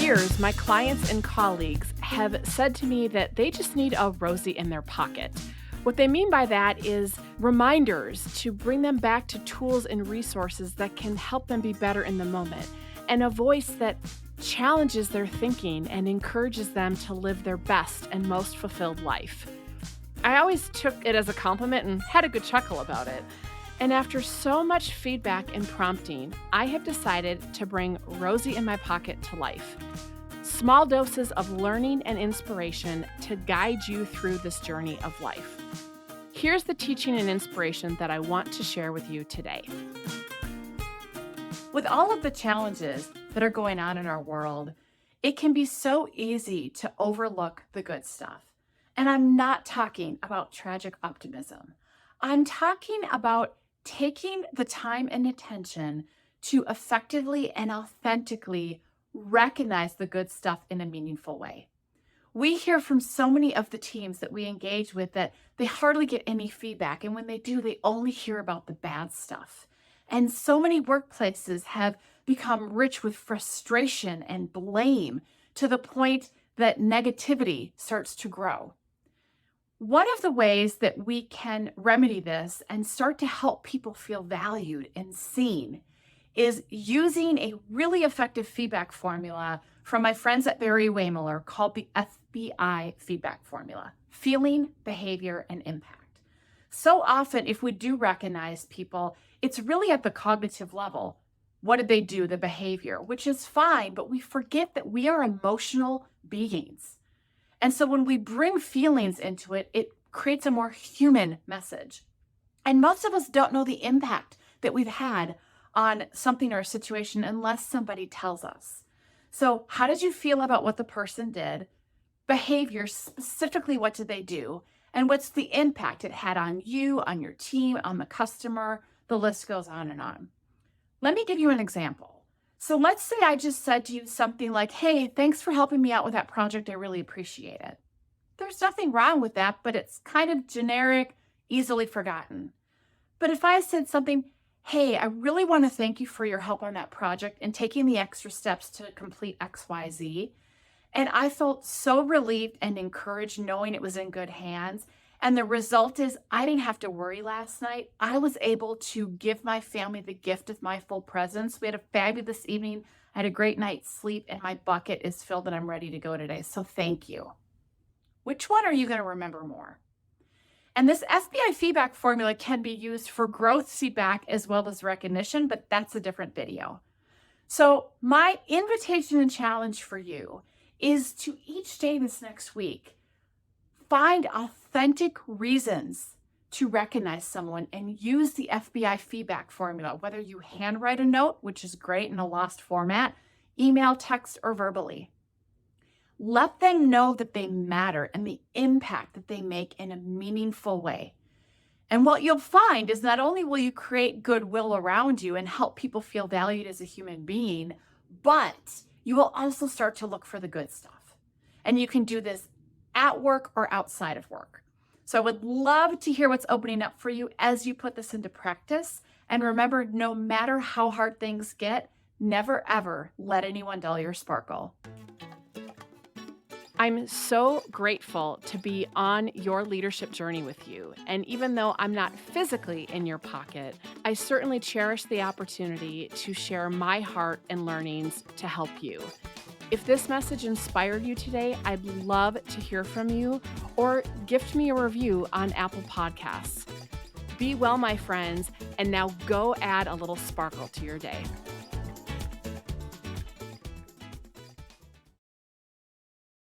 years, my clients and colleagues have said to me that they just need a Rosie in their pocket. What they mean by that is reminders to bring them back to tools and resources that can help them be better in the moment, and a voice that challenges their thinking and encourages them to live their best and most fulfilled life. I always took it as a compliment and had a good chuckle about it. And after so much feedback and prompting, I have decided to bring Rosie in my pocket to life. Small doses of learning and inspiration to guide you through this journey of life. Here's the teaching and inspiration that I want to share with you today. With all of the challenges that are going on in our world, it can be so easy to overlook the good stuff. And I'm not talking about tragic optimism. I'm talking about taking the time and attention to effectively and authentically recognize the good stuff in a meaningful way. We hear from so many of the teams that we engage with that they hardly get any feedback, and when they do, they only hear about the bad stuff. And so many workplaces have become rich with frustration and blame to the point that negativity starts to grow. One of the ways that we can remedy this and start to help people feel valued and seen is using a really effective feedback formula from my friends at Barry-Wehmiller called the F.B.I. feedback formula: feeling, behavior, and impact. So often, if we do recognize people, it's really at the cognitive level. What did they do? The behavior, which is fine, but we forget that we are emotional beings. And so when we bring feelings into it, it creates a more human message. And most of us don't know the impact that we've had on something or a situation unless somebody tells us. So how did you feel about what the person did? Behavior, specifically, what did they do? And what's the impact it had on you, on your team, on the customer? The list goes on and on. Let me give you an example. So let's say I just said to you something like, hey, thanks for helping me out with that project. I really appreciate it. There's nothing wrong with that, but it's kind of generic, easily forgotten. But if I said something, hey, I really want to thank you for your help on that project and taking the extra steps to complete XYZ. And I felt so relieved and encouraged knowing it was in good hands. And the result is I didn't have to worry last night. I was able to give my family the gift of my full presence. We had a fabulous evening. I had a great night's sleep, and my bucket is filled and I'm ready to go today. So thank you. Which one are you going to remember more? And this F.B.I. feedback formula can be used for growth feedback as well as recognition, but that's a different video. So my invitation and challenge for you is to each day this next week, find authentic reasons to recognize someone and use the F.B.I. feedback formula, whether you handwrite a note, which is great in a lost format, email, text, or verbally. Let them know that they matter and the impact that they make in a meaningful way. And what you'll find is not only will you create goodwill around you and help people feel valued as a human being, but you will also start to look for the good stuff. And you can do this at work or outside of work. So I would love to hear what's opening up for you as you put this into practice. And remember, no matter how hard things get, never ever let anyone dull your sparkle. I'm so grateful to be on your leadership journey with you. And even though I'm not physically in your pocket, I certainly cherish the opportunity to share my heart and learnings to help you. If this message inspired you today, I'd love to hear from you, or gift me a review on Apple Podcasts. Be well, my friends, and now go add a little sparkle to your day.